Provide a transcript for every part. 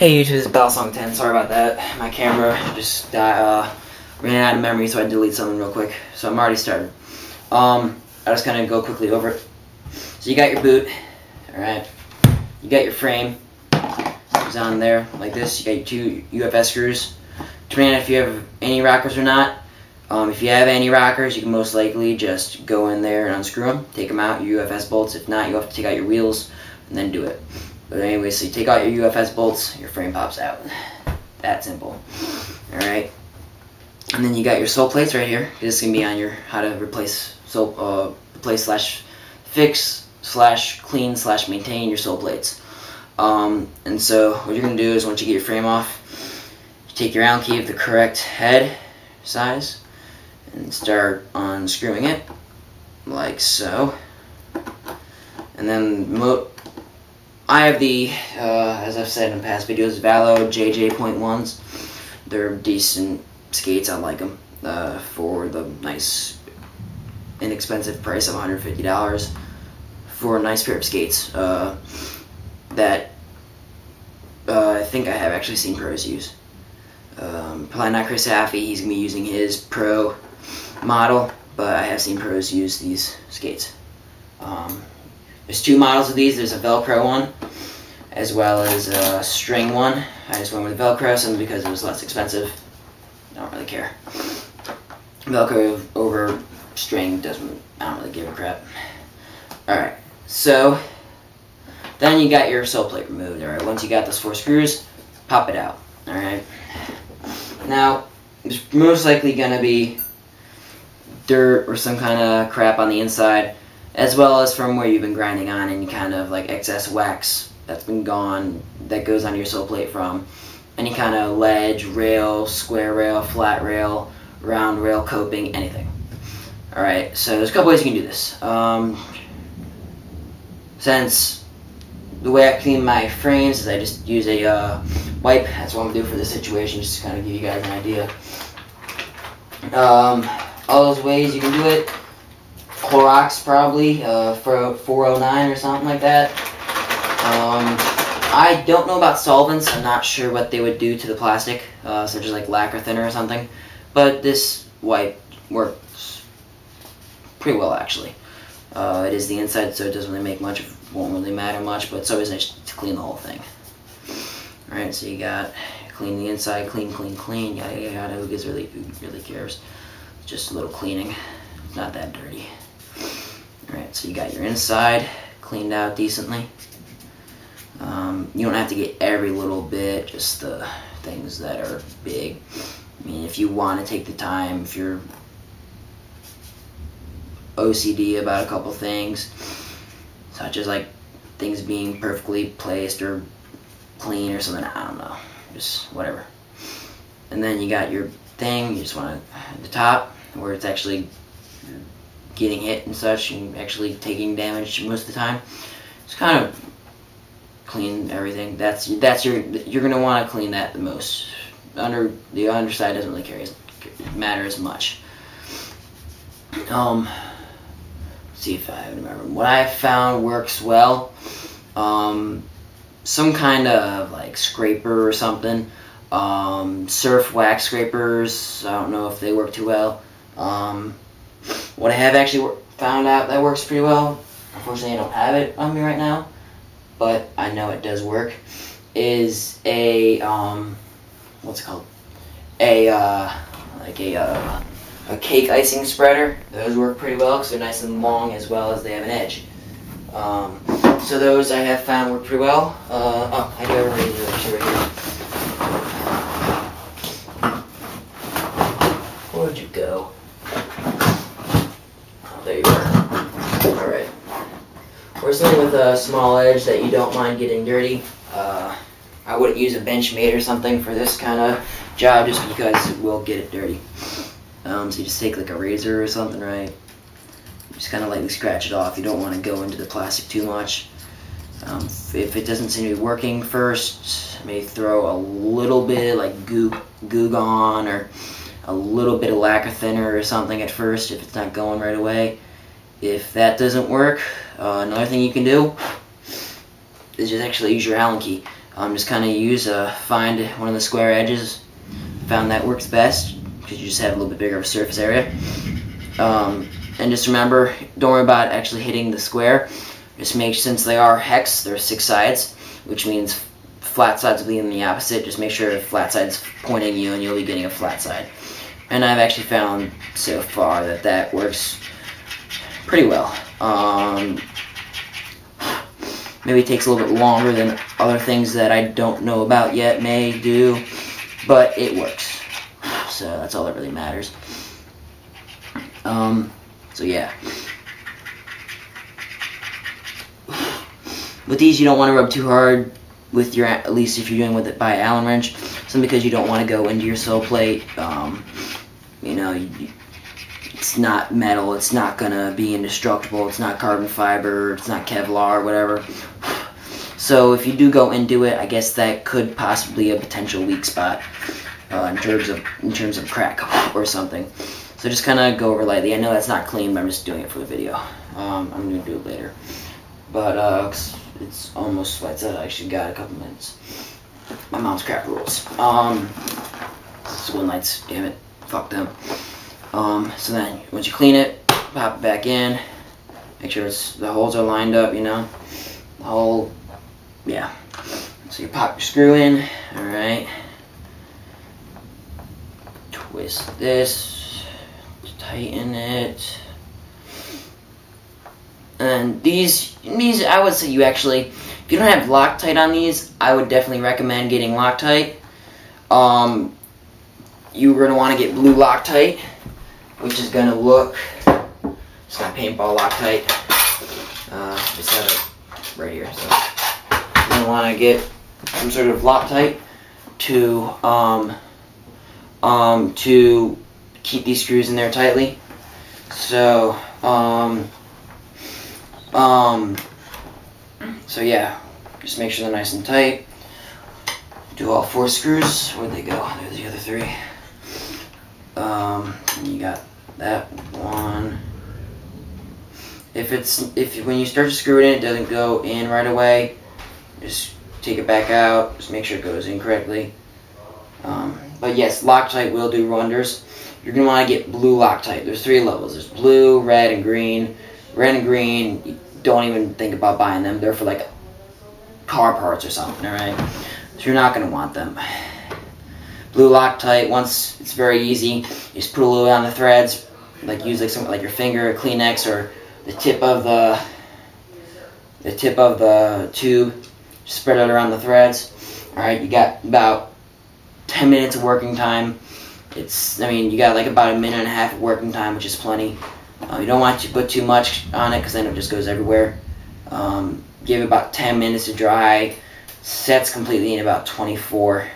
Hey YouTube, this is Bellsong10. Sorry about that. My camera just ran out of memory, so I had to delete something real quick. So I'm already started. I just kind of go quickly over it. So you got your boot, alright. You got your frame. It's on there like this. You got your two UFS screws. Depending on if you have any rockers or not. If you have any rockers, you can most likely just go in there and unscrew them. Take them out, your UFS bolts. If not, you have to take out your wheels and then do it. But anyway, so you take out your UFS bolts, your frame pops out. That simple. Alright. And then you got your sole plates right here. This is going to be on your how to replace replace slash fix slash clean slash maintain your sole plates. And so what you're going to do is once you get your frame off, you take your Allen key of the correct head size and start unscrewing it like so. And then I have the, as I've said in past videos, Valo JJ.1s. They're decent skates. I like them for the nice, inexpensive price of $150 for a nice pair of skates that I think I have actually seen pros use. Probably not Chris Haffey. He's going to be using his pro model, but I have seen pros use these skates. There's two models of these. There's a Velcro one, as well as a string one. I just went with Velcro simply because it was less expensive. I don't really care. Velcro over string I don't really give a crap. Alright, so then you got your sole plate removed. Alright, once you got those 4 screws, pop it out. Alright. Now, there's most likely going to be dirt or some kind of crap on the inside, as well as from where you've been grinding on any kind of like excess wax that's been gone that goes on your sole plate from any kind of ledge, rail, square rail, flat rail, round rail, coping, anything. Alright, so there's a couple ways you can do this. Since the way I clean my frames is I just use a wipe. That's what I'm going to do for this situation, just to kind of give you guys an idea. All those ways you can do it. Clorox probably, for 409 or something like that. I don't know about solvents. I'm not sure what they would do to the plastic, such as like lacquer thinner or something. But this wipe works pretty well actually. It is the inside, so it doesn't really make much, won't really matter much, but it's always nice to clean the whole thing. Alright, so you got clean the inside, clean, yada yada yada. Who really cares? Just a little cleaning. It's not that dirty. Alright, so you got your inside cleaned out decently. You don't have to get every little bit, just the things that are big. I mean, if you want to take the time, if you're OCD about a couple things, such as like things being perfectly placed or clean or something, I don't know, just whatever. And then you got your thing, you just want to, at the top, where it's actually getting hit and such, and actually taking damage most of the time. Just kind of clean everything. You're gonna want to clean that the most. The underside doesn't really matter as much. See if I remember. What I found works well. Some kind of like scraper or something. Surf wax scrapers. I don't know if they work too well. What I have actually found out that works pretty well, unfortunately I don't have it on me right now, but I know it does work, is a, what's it called, a cake icing spreader. Those work pretty well because they're nice and long as well as they have an edge. So those I have found work pretty well. I do have a razor actually right here. Where'd you go? There you are. Alright. We're starting with a small edge that you don't mind getting dirty. I wouldn't use a Benchmade or something for this kind of job just because it will get it dirty. So you just take like a razor or something, right? Just kind of lightly scratch it off. You don't want to go into the plastic too much. If it doesn't seem to be working first, maybe throw a little bit like Goo Gone or a little bit of lacquer thinner or something at first if it's not going right away. If that doesn't work, another thing you can do is just actually use your Allen key. Just kind of find one of the square edges. Found that works best because you just have a little bit bigger of a surface area. And just remember, don't worry about actually hitting the square. Just make, since they are hex, there are 6 sides, which means flat sides will be in the opposite. Just make sure flat side's pointing you and you'll be getting a flat side. And I've actually found so far that that works pretty well. Maybe it takes a little bit longer than other things that I don't know about yet may do, but it works. So that's all that really matters. So yeah. With these, you don't want to rub too hard with your, at least if you're doing with it by Allen wrench, simply because you don't want to go into your sole plate. You know, it's not metal, it's not gonna be indestructible, it's not carbon fiber, it's not Kevlar, whatever. So if you do go into it, I guess that could possibly be a potential weak spot in terms of crack or something. So just kind of go over lightly. I know that's not clean, but I'm just doing it for the video. I'm going to do it later. But it's almost, like I said, I actually got a couple minutes. My mom's crap rules. Swim lights, damn it. Fuck them. So then, once you clean it, pop it back in. Make sure the holes are lined up, you know. The hole, yeah. So you pop your screw in, alright. Twist this. Tighten it. And these I would say you actually, if you don't have Loctite on these, I would definitely recommend getting Loctite. You're going to want to get blue Loctite, which is going to look, it's not paintball Loctite. Just have it right here. So you're going to want to get some sort of Loctite to keep these screws in there tightly. So, so yeah, just make sure they're nice and tight. Do all 4 screws. Where'd they go? There's the other 3. And you got that one. If when you start to screw it in, it doesn't go in right away, just take it back out. Just make sure it goes in correctly. But yes, Loctite will do wonders. You're going to want to get blue Loctite. There's 3 levels. There's blue, red, and green. Red and green, you don't even think about buying them. They're for like car parts or something, alright? So you're not going to want them. Blue Loctite, once it's very easy, you just put a little bit on the threads, like use like something like your finger, a Kleenex, or the tip of the tube. Spread it around the threads. Alright, you got about 10 minutes of working time. You got like about 1.5 minutes of working time, which is plenty. You don't want to put too much on it because then it just goes everywhere. Give it about 10 minutes to dry. Sets completely in about 24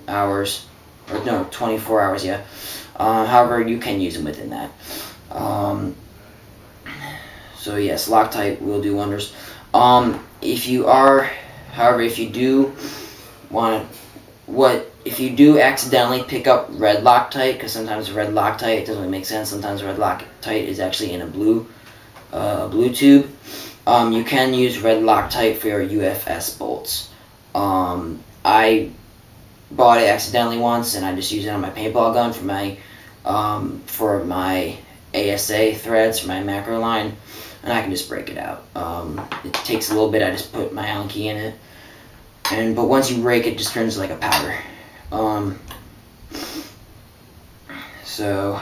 hours. Or no, 24 hours, yeah. However, you can use them within that. So yes, Loctite will do wonders. If you do accidentally pick up red Loctite, because sometimes red Loctite, it doesn't really make sense. Sometimes red Loctite is actually in a blue tube. You can use red Loctite for your UFS bolts. I bought it accidentally once, and I just used it on my paintball gun for my ASA threads for my macro line, and I can just break it out. It takes a little bit. I just put my Allen key in it, but once you break it, just turns like a powder. So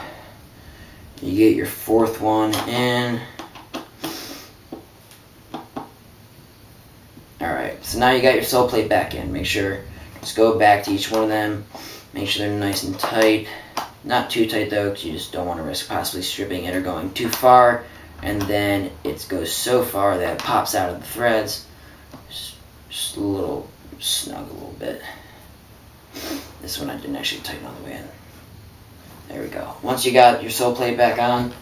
you get your 4th one in. Alright, so now you got your sole plate back in. Make sure, just go back to each one of them. Make sure they're nice and tight. Not too tight though, because you just don't want to risk possibly stripping it or going too far. And then it goes so far that it pops out of the threads. Just a little snug a little bit. This one I didn't actually tighten all the way in. There we go. Once you got your sole plate back on,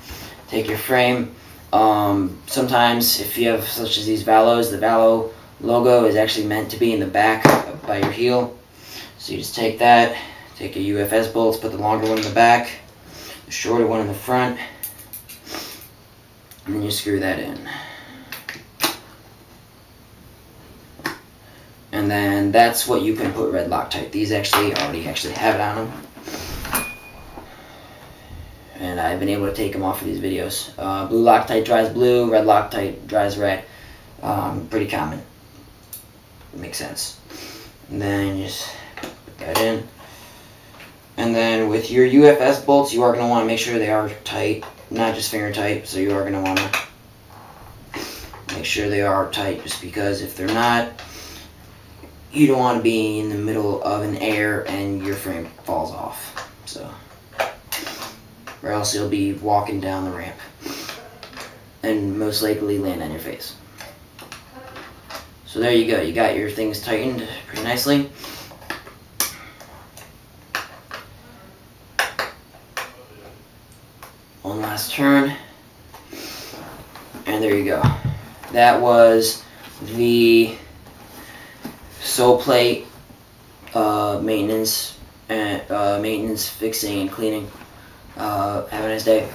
take your frame. Sometimes if you have such as these Valos, the Valo logo is actually meant to be in the back by your heel. So you just take that, take a UFS bolts, put the longer one in the back, the shorter one in the front, and then you screw that in. And then that's what you can put red Loctite. These already have it on them. And I've been able to take them off of these videos. Blue Loctite dries blue, red Loctite dries red. Pretty common. Makes sense. And then just put that in. And then with your UFS bolts, you are going to want to make sure they are tight, not just finger tight. So you are going to want to make sure they are tight, just because if they're not, you don't want to be in the middle of an air and your frame falls off. So, or else you'll be walking down the ramp and most likely land on your face. So there you go. You got your things tightened pretty nicely. One last turn, and there you go. That was the sole plate maintenance, fixing, and cleaning. Have a nice day.